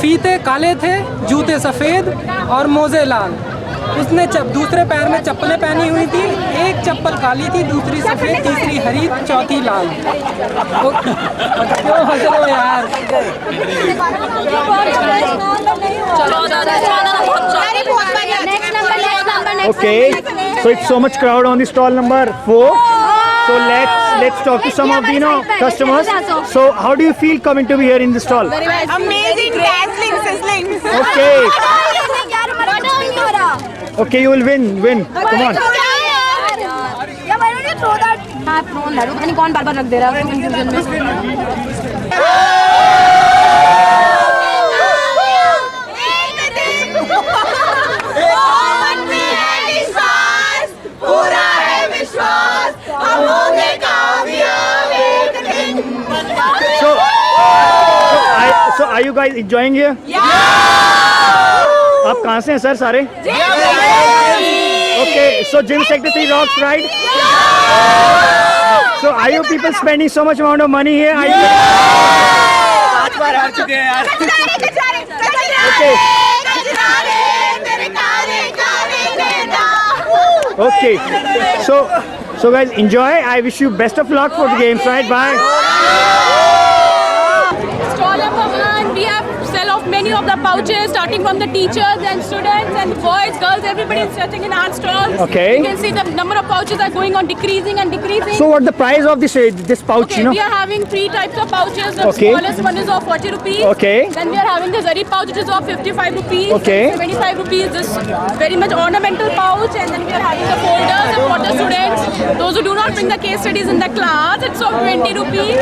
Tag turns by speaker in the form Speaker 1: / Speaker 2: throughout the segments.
Speaker 1: फीते काले थे, जूते सफ़ेद और मोजे लाल। उसने दूसरे पैर में चप्पलें पहनी हुई थी, एक चप्पल काली थी, दूसरी सफ़ेद, तीसरी हरी, चौथी लाल। क्यों हंस रहे हो यार?
Speaker 2: Okay, so it's so much crowd on the stall number 4. So let's talk to some of the customers. So how do you feel coming to be here in the stall?
Speaker 3: Amazing, dazzling, sizzling.
Speaker 2: Okay. Okay, you will win. Come on.
Speaker 4: कौन बार-बार रख दे रहा है confusion में?
Speaker 2: So are you guys enjoying here? आप कहाँ से हैं सर सारे? Okay, so gym secretary rocks, right? So are you people spending so much amount of money here? Are you? Okay. So guys, enjoy. I wish you best of luck for the games, right? Bye.
Speaker 5: Stall number 1, we have sell off many of the pouches, starting from the teachers and students and boys, girls, everybody is sitting in our stalls.
Speaker 2: Okay.
Speaker 5: You can see the number of pouches are going on decreasing and decreasing.
Speaker 2: So what the price of this pouch?
Speaker 5: Okay, we are having 3 types of pouches. The
Speaker 2: Okay.
Speaker 5: smallest one is of 40 rupees.
Speaker 2: Okay.
Speaker 5: Then we are having the zari pouch, which is of 55 rupees.
Speaker 2: Okay.
Speaker 5: 25 rupees. This very much ornamental pouch, and then we are having the folders and for the students. Those who do not bring the case studies in the class, it's of 20 rupees.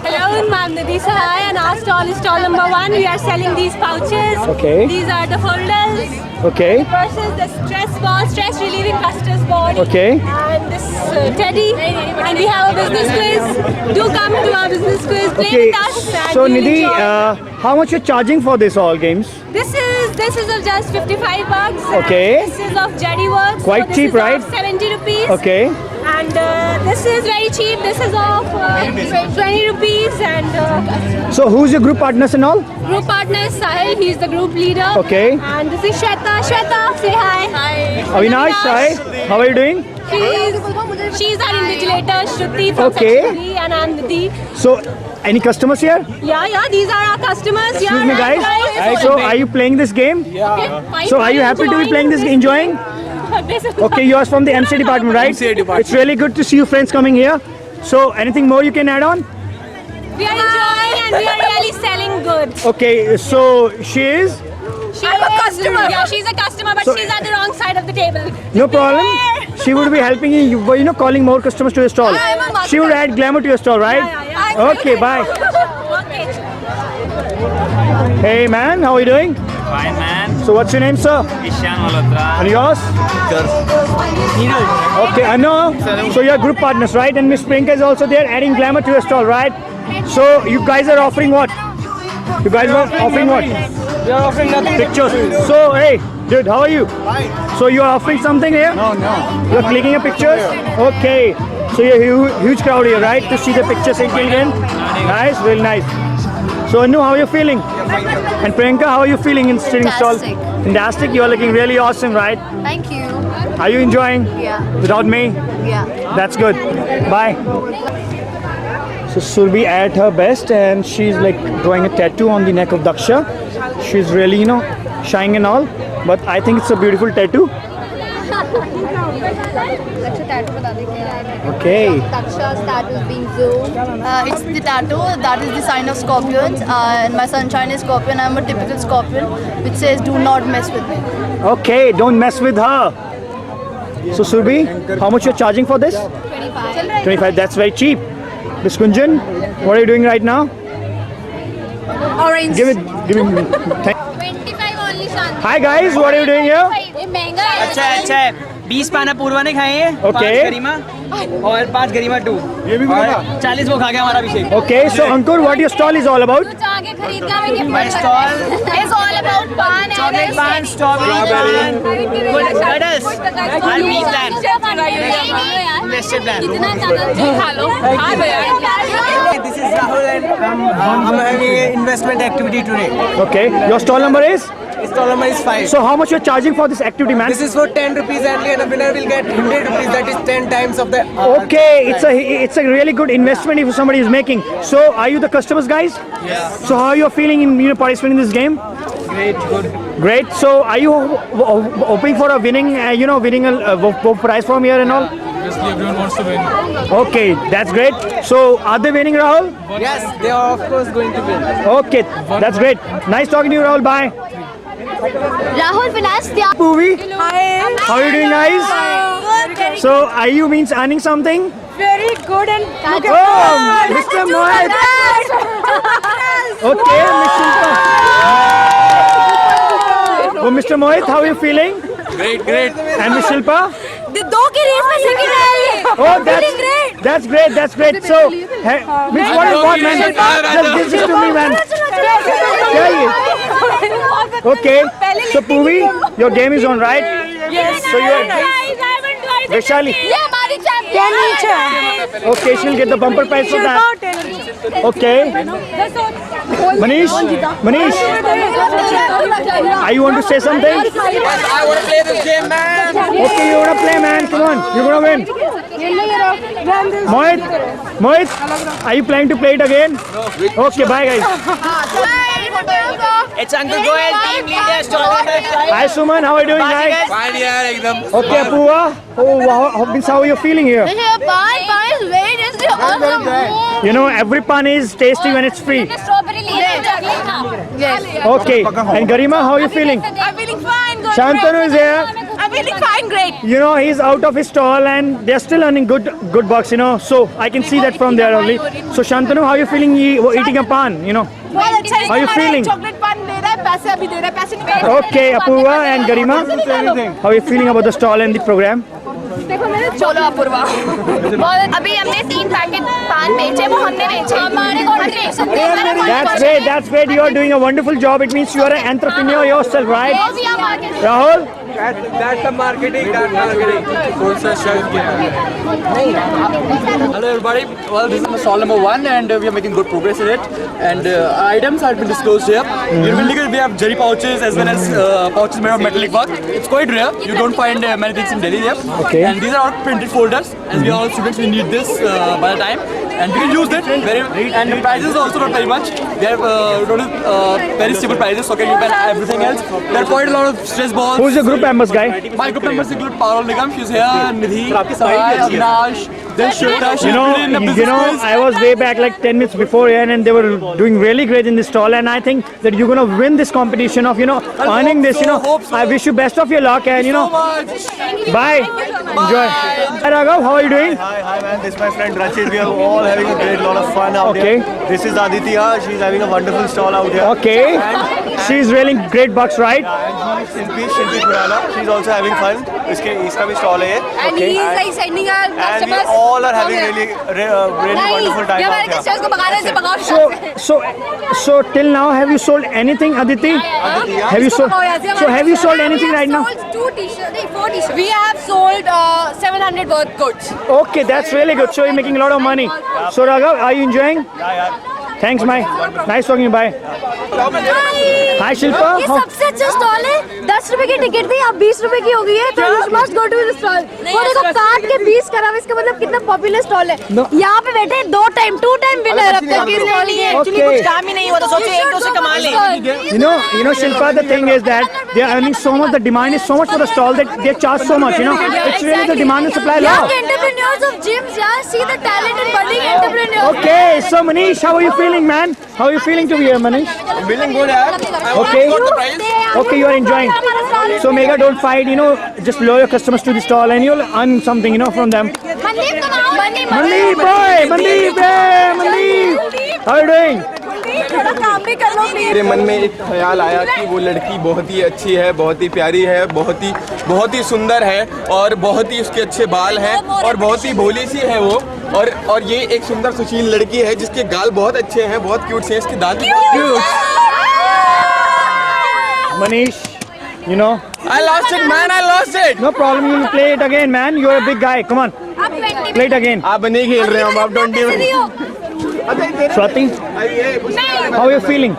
Speaker 4: Hello, I'm Nidhi Sahai, and our stall is stall number 1. We are selling these pouches.
Speaker 2: Okay.
Speaker 4: These are the folders.
Speaker 2: Okay.
Speaker 4: Versus the stress ball, stress relieving clusters ball.
Speaker 2: Okay.
Speaker 4: And this teddy. And we have a business quiz. Do come to our business quiz. Play
Speaker 2: Okay.
Speaker 4: with us. And
Speaker 2: So
Speaker 4: you will
Speaker 2: Nidhi,
Speaker 4: enjoy.
Speaker 2: how much you're charging for this all games?
Speaker 4: This is of just 55 bucks.
Speaker 2: Okay.
Speaker 4: This is of Jedi Works.
Speaker 2: Quite
Speaker 4: this
Speaker 2: cheap,
Speaker 4: is
Speaker 2: right?
Speaker 4: Of 70 rupees.
Speaker 2: Okay.
Speaker 4: And this is very cheap. This is of 20 rupees. And
Speaker 2: So who's your group partners and all?
Speaker 4: group partner is Sahil. He's the group leader.
Speaker 2: Okay.
Speaker 4: And this is Shweta. Shweta, say hi. Hi.
Speaker 2: Avinash, hi. How are you doing?
Speaker 4: She's our invigilator, Shruti from
Speaker 2: Okay.
Speaker 4: Section 3, and I'm Nidhi.
Speaker 2: So any customers here?
Speaker 4: Yeah, these are our customers.
Speaker 2: Excuse me guys. So are you playing this game?
Speaker 4: Yeah.
Speaker 2: So are you happy to be playing this, enjoying? Okay, you are from the MC department, right?
Speaker 1: MC department.
Speaker 2: It's really good to see you friends coming here. So anything more you can add on?
Speaker 4: We are enjoying and we are really selling good.
Speaker 2: Okay, so she is?
Speaker 4: I'm a customer. Yeah, she's a customer, but
Speaker 2: So-
Speaker 4: she's at the wrong side of the table.
Speaker 2: No problem. She would be helping you, calling more customers to your stall.
Speaker 4: I'm a marketer.
Speaker 2: She would add glamour to your stall, right?
Speaker 4: Yeah.
Speaker 2: Okay, bye.
Speaker 4: Okay.
Speaker 2: Hey man, how are you doing?
Speaker 6: Fine man,
Speaker 2: So what's your name, sir?
Speaker 6: Ishan Malhotra.
Speaker 2: And yours? Okay, I know. So you're group partners, right? And Miss Priyanka is also there adding glamour to your stall, right? So you guys are offering what? You guys are offering what?
Speaker 1: We are offering nothing.
Speaker 2: Pictures. So hey, dude, how are you? So you are offering something here? No. You're clicking a pictures? Okay. So you're a huge crowd here, right? To see the pictures taken in. Nice, really nice. So Anu, how are you feeling? And Priyanka, how are you feeling in sitting stall?
Speaker 7: Fantastic.
Speaker 2: Fantastic. You are looking really awesome, right?
Speaker 7: Thank you.
Speaker 2: Are you enjoying?
Speaker 7: Yeah.
Speaker 2: Without me?
Speaker 7: Yeah.
Speaker 2: That's good. Bye. So Surbi at her best, and she's like drawing a tattoo on the neck of Daksha. She's really, shying and all, but I think it's a beautiful tattoo. Okay.
Speaker 7: Daksha's tattoo is being zoomed. It's the tattoo that is the sign of scorpions. And my sunshine is scorpion. I'm a typical scorpion, which says do not mess with me.
Speaker 2: Okay, don't mess with her. So Surbi, how much you're charging for this?
Speaker 7: 25.
Speaker 2: 25. That's very cheap. Miss Kunjan, what are you doing right now?
Speaker 7: Orange.
Speaker 2: Give me.
Speaker 4: 25 only, Shanti.
Speaker 2: Hi guys, what are you doing here?
Speaker 4: ये महंगा है.
Speaker 6: अच्छा है 20 पाना पूर्वा ने खाए हैं,
Speaker 2: Okay.
Speaker 6: 5 गरिमा और 5 गरिमा 2 और 40 वो खा गया हमारा अभिषेक.
Speaker 2: Okay, so Ankur, what your stall is all about?
Speaker 4: कुछ आगे खरीद का मैं
Speaker 6: My stall
Speaker 4: It's all about pan and
Speaker 6: chocolate pan, strawberry pan, good lettuce, and meat plan, nested plan.
Speaker 4: कितना ज्यादा खा लो. हाँ भैया.
Speaker 6: This is is Rahul and I'm having an investment activity today.
Speaker 2: Okay. Your stall number is?
Speaker 6: Stall number is 5.
Speaker 2: So how much you're charging for this activity, man?
Speaker 6: This is for 10 rupees only, and the winner will get 100 rupees. That is 10 times of the.
Speaker 2: Okay, it's a really good investment if somebody is making. So are you the customers, guys?
Speaker 6: Yeah.
Speaker 2: So how are you feeling in participating in this game?
Speaker 6: Great, good.
Speaker 2: Great. So are you hoping for a winning, winning a prize from here and all?
Speaker 8: Obviously, everyone wants to win.
Speaker 2: Okay, that's great. So are they winning, Rahul?
Speaker 6: Yes, they are of course going to win.
Speaker 2: Okay, that's great. Nice talking to you, Rahul. Bye.
Speaker 7: Rahul Vilas,
Speaker 2: Movie. How are you doing, guys?
Speaker 7: good.
Speaker 2: So are you means earning something?
Speaker 4: Very good and
Speaker 2: Oh, Mr. Mohit. Okay, Miss Shilpa. Oh, Mr. Mohit, how are you feeling?
Speaker 8: Great, great.
Speaker 2: And Miss Shilpa?
Speaker 4: दो की race में second रही
Speaker 2: Oh, that's great. That's great. So, which one is what, man? Just give this to me, man. Yeah. Okay. So, Puvi, your game is on, right?
Speaker 4: Yes.
Speaker 2: So you're Vaishali.
Speaker 4: ये हमारी champion
Speaker 2: Okay, she'll get the bumper prize for that. Okay. Manish, are you want to say something?
Speaker 6: I want to play this game, man.
Speaker 2: Okay, you wanna play, man? Come on, you're gonna win. Mohit, are you planning to play it again? Okay, bye, guys.
Speaker 6: It's Uncle Goel, team leader, stall number 5.
Speaker 2: Hi, Suman. How are you doing, guys?
Speaker 8: Fine, yeah, एकदम.
Speaker 2: Okay, Apuva. Oh, how are you feeling here?
Speaker 7: This is pan is very tasty. Awesome.
Speaker 2: You know, every pan is tasty when it's free.
Speaker 4: Strawberry लिए
Speaker 7: Yes.
Speaker 2: Okay. And Garima, how are you feeling?
Speaker 5: I'm feeling fine. Good.
Speaker 2: Shantanu is here.
Speaker 5: I'm feeling fine. Great.
Speaker 2: You know, he's out of his stall and they're still earning good bucks, you know. So I can see that from there only. So Shantanu, how are you feeling eating a pan, you know?
Speaker 5: बहुत अच्छा है.
Speaker 2: How you feeling?
Speaker 5: Chocolate पान दे रहा है, पैसे अभी दे रहा है, पैसे निकालो.
Speaker 2: Okay, Apuva and Garima, how are you feeling about the stall and the program?
Speaker 5: चलो अपूर्वा. अभी हमने 3 पैकेट पान बेचे, वो हमने बेचे. हमारे को बेच सकते हैं.
Speaker 2: That's great. You are doing a wonderful job. It means you are an entrepreneur yourself, right? Rahul?
Speaker 6: That's the marketing.
Speaker 8: कौन सा chef
Speaker 9: Hello everybody, well this is stall number 1 and we are making good progress in it and items have been disclosed here. Usually we have jerry pouches as well as pouches made of metallic work. It's quite rare, you don't find many things in Delhi here.
Speaker 2: Okay.
Speaker 9: And these are all printed folders, as we are all students we need this by the time and we can use it and the prices also not very much. They have very stable prices, so can you buy everything else. There are quite a lot of stress balls.
Speaker 2: Who's your group members, guy?
Speaker 9: My group members include Parul Nigam, she's here, Nidhi, Avinash, then Shweta, she's
Speaker 2: You know, I was way back like 10 minutes before here and they were doing really great in this stall and I think that you're gonna win this competition of, earning this, I wish you best of your luck and, bye. Enjoy. Hi, Raghav, how are you doing?
Speaker 10: Hi man, this is my friend Rachit. We are all having a great lot of fun out
Speaker 2: Okay.
Speaker 10: here. This is Aditya. She's having a wonderful stall out here.
Speaker 2: Okay. She's really great bucks, right?
Speaker 10: And Shilpi Kurala. She's also having fun. इसका भी stall है.
Speaker 4: And he is like sending our
Speaker 10: And we
Speaker 4: customers.
Speaker 10: all are having really wonderful time
Speaker 4: ये हमारे
Speaker 10: out here.
Speaker 4: customers को भगा रहे हैं, भगाओ.
Speaker 2: So till now, have you sold anything, Aditi? Have you sold? So have you sold anything right now?
Speaker 4: Four t-shirts. We have sold 700 worth goods.
Speaker 2: Okay, that's really good. So you're making a lot of money. So Raghav, are you enjoying?
Speaker 10: Yeah.
Speaker 2: Thanks, Mai. Nice talking to you. Bye. Hi, Shilpa.
Speaker 4: ये सबसे अच्छा stall है. 10 रुपए की ticket थी, अब 20 रुपए की हो गई है. तो you must go to the stall. वो देखो काट के 20 करा हुआ, इसका मतलब कितना पॉपुलर स्टॉल है. यहाँ पे बैठे 2 टाइम विनर अब तक इस स्टॉल के.
Speaker 2: Okay.
Speaker 5: कुछ काम ही नहीं हुआ तो सोचो एक दो से कमा ले.
Speaker 2: You know, Shilpa, the thing is that they are earning so much. The demand is so much for the stall that they charge so much. It's really the demand and supply law.
Speaker 4: Young entrepreneurs of gyms, yeah, see the talent in budding entrepreneurs.
Speaker 2: Okay, so Manish, how are you feeling, man? How are you feeling to be here, Manish?
Speaker 10: I'm feeling good, yeah.
Speaker 2: Okay. Okay, you are enjoying. So Mega, don't fight. Just lure your customers to the stall and you'll earn something, from them. Mandeep, boy, Mandeep, hey, Mandeep. How are you doing?
Speaker 5: थोड़ा काम भी कर लो please.
Speaker 8: मेरे मन में एक ख्याल आया कि वो लड़की बहुत ही अच्छी है, बहुत ही प्यारी है, बहुत ही सुंदर है और बहुत ही उसके अच्छे बाल हैं और बहुत ही भोली सी है वो और ये एक सुंदर सुशील लड़की है जिसके गाल बहुत अच्छे हैं, बहुत क्यूट से, इसकी दांत cute.
Speaker 2: Manish,
Speaker 8: I lost it, man. I lost it.
Speaker 2: no problem. You'll play it again, man. You're a big guy. Come on, play it again.
Speaker 8: आप नहीं खेल रहे हो, आप 20.
Speaker 2: Swati, how are you feeling?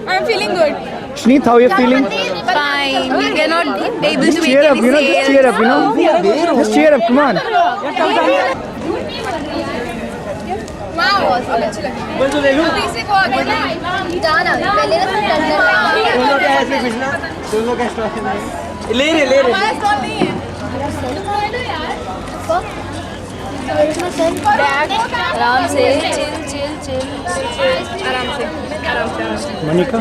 Speaker 3: I'm feeling good.
Speaker 2: Shneet, how are you feeling?
Speaker 3: Fine. We cannot able
Speaker 2: Just
Speaker 3: to
Speaker 2: cheer up, you know, just cheer up, you know. Just cheer up, come on.
Speaker 4: आराम से chill
Speaker 2: Monica?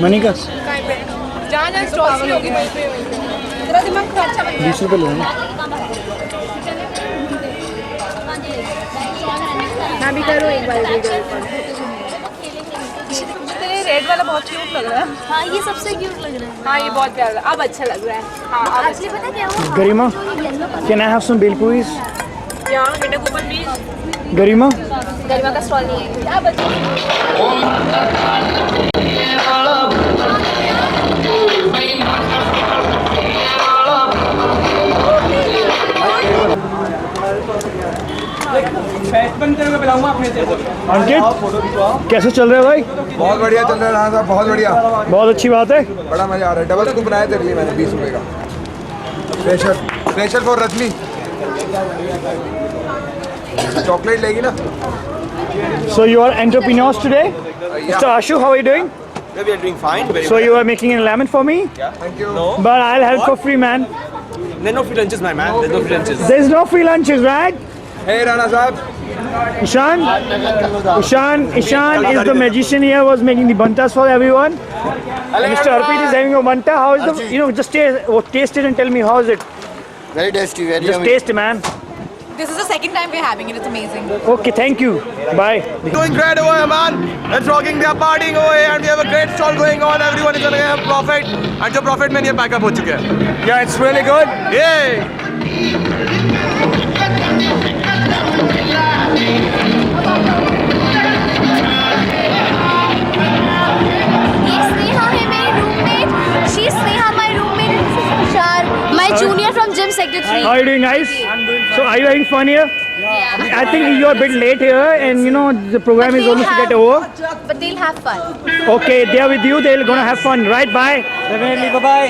Speaker 2: Monica?
Speaker 5: जहाँ stall होगी वहीं पे तेरा दिमाग अच्छा बन
Speaker 2: 20 रुपये लो ना.
Speaker 5: मैं भी करूँ एक बार तेरे रेड वाला बहुत क्यूट लग रहा है.
Speaker 4: हाँ ये सबसे क्यूट लग रहा है.
Speaker 5: हाँ ये बहुत प्यारा अब अच्छा लग रहा है. हाँ अब
Speaker 4: एक्चुअली पता क्या हुआ
Speaker 2: Garima, can I have some Belpuris?
Speaker 5: यहाँ बेटे को ऊपर प्लीज.
Speaker 2: Garima?
Speaker 4: गरिमा का स्टॉल नहीं है.
Speaker 5: अब अच्छा.
Speaker 2: अंकित, कैसे चल रहा है भाई?
Speaker 8: बहुत बढ़िया चल रहा है साहब, बहुत बढ़िया,
Speaker 2: बहुत अच्छी बात है.
Speaker 8: बड़ा मजा आ रहा है. डबल स्कूप बनाया तेरे लिए मैंने 20 रुपए का. Special for Rajni. चॉकलेट लेगी ना?
Speaker 2: So you are entrepreneurs today? Mr. Ashu, how are you doing?
Speaker 10: We are doing fine. Very
Speaker 2: So you are making an lemon for me?
Speaker 8: Thank you.
Speaker 10: No.
Speaker 2: But I'll have it for free, man.
Speaker 10: There's no free lunches, my man. There's no free lunches.
Speaker 2: There's no free lunches, right?
Speaker 8: Hey Rana साहब.
Speaker 2: Ishan is the magician here, was making the bantas for everyone. And Mr. Arpit is having a banta. How is the, you know, just taste it and tell me how is it?
Speaker 10: Very tasty, very
Speaker 2: Just taste it, man.
Speaker 3: This is the second time we're having it. It's amazing.
Speaker 2: Okay, thank you. Bye.
Speaker 10: Doing great over here, man. It's rocking. They are partying over here, and we have a great stall going on. Everyone is gonna have profit. And जो profit में ये pack up हो चुके हैं.
Speaker 8: Yeah, it's really good.
Speaker 10: Yay!
Speaker 4: Sneha है मेरी roommate. She's Sneha, my roommate. And this is Tushar, my junior from gym secretary.
Speaker 2: How are you doing, guys? So are you having fun here?
Speaker 4: Yeah.
Speaker 2: I think you are a bit late here, and you know the program is almost to get over.
Speaker 4: But they'll have fun.
Speaker 2: Okay, they are with you. They're gonna have fun, right? Bye.
Speaker 1: Definitely, bye-bye.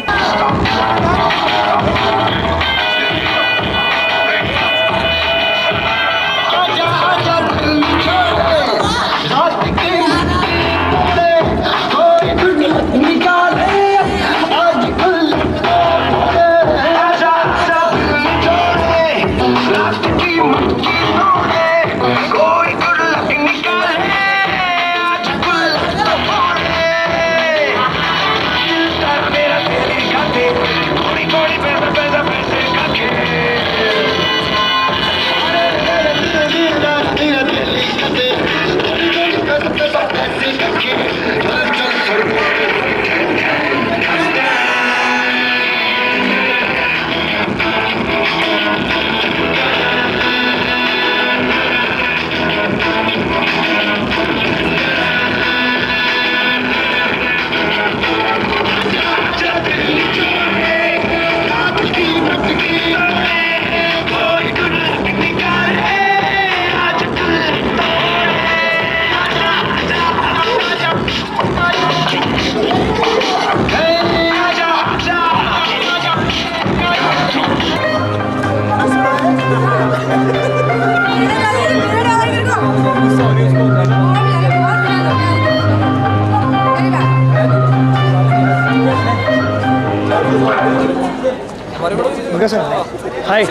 Speaker 2: Hi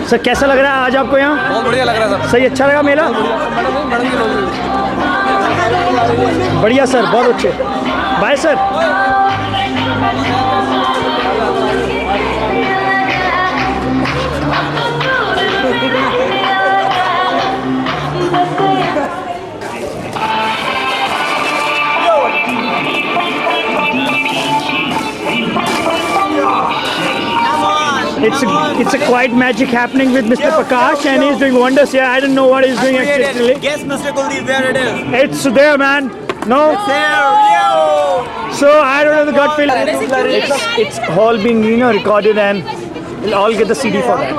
Speaker 2: sir, कैसा लग रहा है आज आपको यहाँ?
Speaker 8: बहुत बढ़िया लग रहा है सर.
Speaker 2: सही, अच्छा लगा मेला? बढ़िया सर, बहुत अच्छे. Bye sir. It's a quite magic happening with Mr. Prakash, and he's doing wonders here. I don't know what he's doing actually.
Speaker 10: Guess, Mr. Kuldeep, where it is.
Speaker 2: It's there, man. No? So I don't know the gut feeling. It's all being, you know, recorded, and We'll all get the CD for that.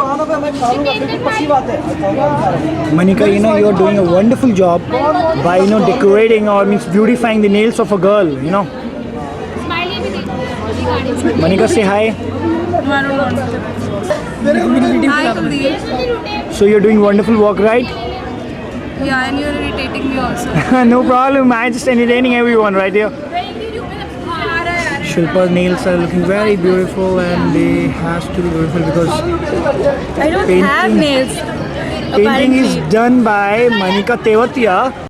Speaker 2: Manika, you know, you're doing a wonderful job by, you know, decorating or means beautifying the nails of a girl, you know. Manika, say hi.
Speaker 3: Hi, Kuldeep.
Speaker 2: So you're doing wonderful work, right?
Speaker 3: Yeah, and you're irritating me also.
Speaker 2: No problem. I'm just entertaining everyone right here. Shilpa's nails are looking very beautiful, and they has to be beautiful because
Speaker 3: I don't have nails.
Speaker 2: painting is done by Manika Tewatia,